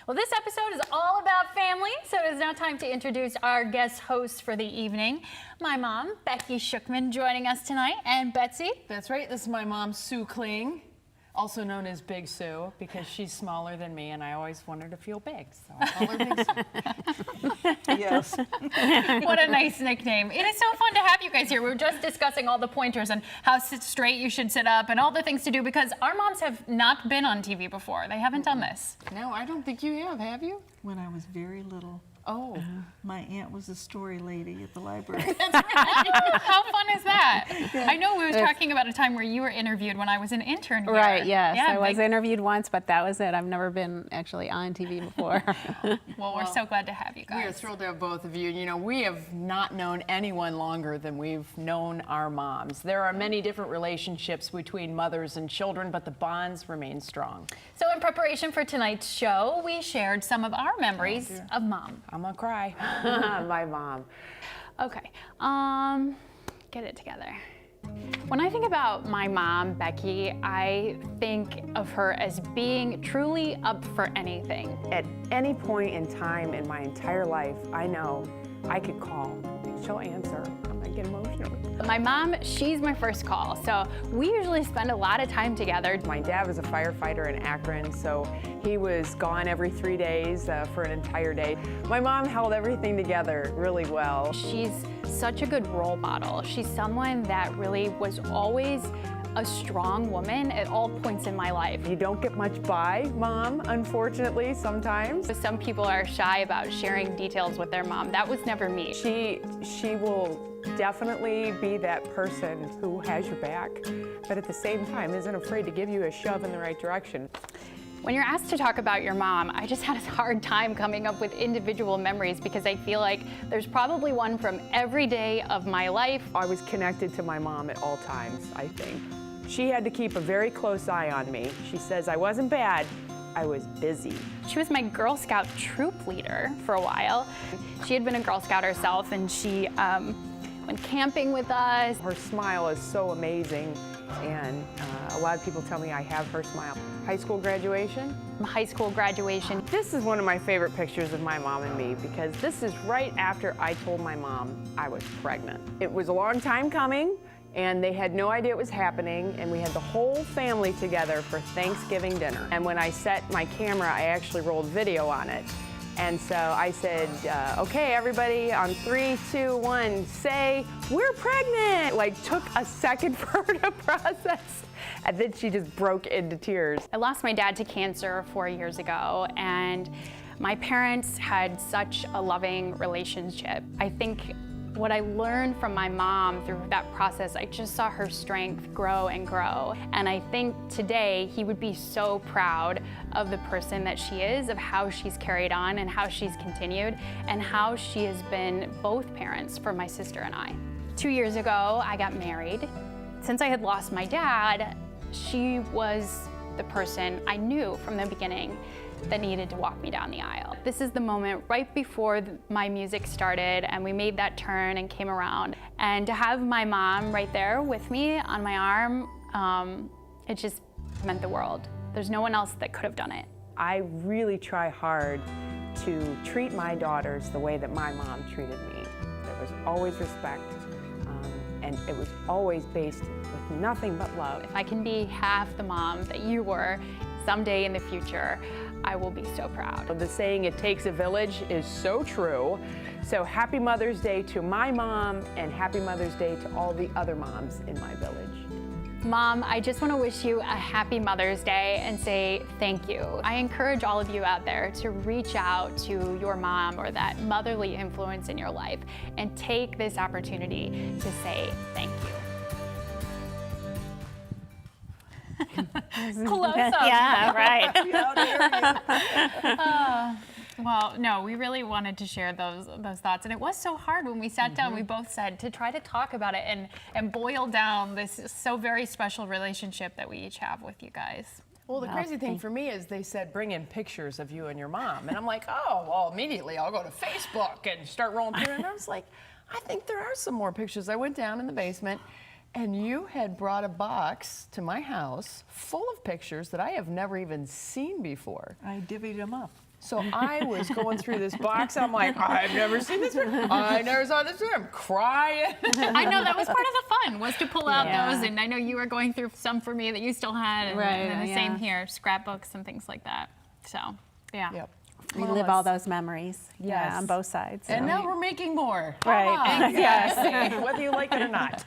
Well, this episode is all about family, so it is now time to introduce our guest host for the evening. My mom, Becky Shookman, joining us tonight, and Betsy. That's right, this is my mom, Sue Kling, also known as Big Sue, because she's smaller than me, and I always want her to feel big, so I call her Big Sue. Yes. What a nice nickname. It is so fun to have you guys here. We were just discussing all the pointers and how straight you should sit up and all the things to do, because our moms have not been on TV before. They haven't done this. No, I don't think you have you? When I was very little. Oh. My aunt was a story lady at the library. How fun is that? I know we were talking about a time where you were interviewed when I was an intern here. Right, yes. Yeah, I was interviewed once, but that was it. I've never been actually on TV before. Well, we're so glad to have you guys. We are thrilled to have both of you. You know, we have not known anyone longer than we've known our moms. There are many different relationships between mothers and children, but the bonds remain strong. So in preparation for tonight's show, we shared some of our memories of mom. I'm gonna cry. My mom. Okay, get it together. When I think about my mom, Becky, I think of her as being truly up for anything. At any point in time in my entire life, I know I could call. She'll answer. I get emotional. My mom, she's my first call, so we usually spend a lot of time together. My dad was a firefighter in Akron, so he was gone every 3 days for an entire day. My mom held everything together really well. She's such a good role model. She's someone that really was always a strong woman at all points in my life. You don't get much by Mom, unfortunately, sometimes. Some people are shy about sharing details with their mom. That was never me. She will definitely be that person who has your back, but at the same time isn't afraid to give you a shove in the right direction. When you're asked to talk about your mom, I just had a hard time coming up with individual memories because I feel like there's probably one from every day of my life. I was connected to my mom at all times, I think. She had to keep a very close eye on me. She says I wasn't bad, I was busy. She was my Girl Scout troop leader for a while. She had been a Girl Scout herself, and she went camping with us. Her smile is so amazing, and a lot of people tell me I have her smile. High school graduation? High school graduation. This is one of my favorite pictures of my mom and me because this is right after I told my mom I was pregnant. It was a long time coming, and they had no idea it was happening, and we had the whole family together for Thanksgiving dinner. And when I set my camera, I actually rolled video on it. And so I said, okay, everybody, on 3, 2, 1, say, we're pregnant. Like, took a second for her to process. And then she just broke into tears. I lost my dad to cancer 4 years ago, and my parents had such a loving relationship. I think what I learned from my mom through that process, I just saw her strength grow and grow. And I think today he would be so proud of the person that she is, of how she's carried on and how she's continued, and how she has been both parents for my sister and I. 2 years ago, I got married. Since I had lost my dad, she was the person I knew from the beginning that needed to walk me down the aisle. This is the moment right before my music started and we made that turn and came around. And to have my mom right there with me on my arm, it just meant the world. There's no one else that could have done it. I really try hard to treat my daughters the way that my mom treated me. There was always respect, and it was always based with nothing but love. If I can be half the mom that you were someday in the future, I will be so proud. The saying, it takes a village, is so true. So happy Mother's Day to my mom, and happy Mother's Day to all the other moms in my village. Mom, I just want to wish you a happy Mother's Day and say thank you. I encourage all of you out there to reach out to your mom or that motherly influence in your life and take this opportunity to say thank you. Close up. Yeah, right. Well, no, we really wanted to share those thoughts, and it was so hard when we sat down. We both said to try to talk about it and boil down this so very special relationship that we each have with you guys. Well, the crazy thing for me is they said bring in pictures of you and your mom, and I'm like, oh, well, immediately I'll go to Facebook and start rolling through, and I was like, I think there are some more pictures. I went down in the basement, and you had brought a box to my house full of pictures that I have never even seen before. I divvied them up. So I was going through this box. I'm like, I've never seen this one. I never saw this one. I'm crying. I know that was part of the fun, was to pull out those, and I know you were going through some for me that you still had, and, and the same here, scrapbooks and things like that. So, yeah. Yep. We live all those memories. Yes. On both sides. And now we're making more. Right. Yes. Whether you like it or not.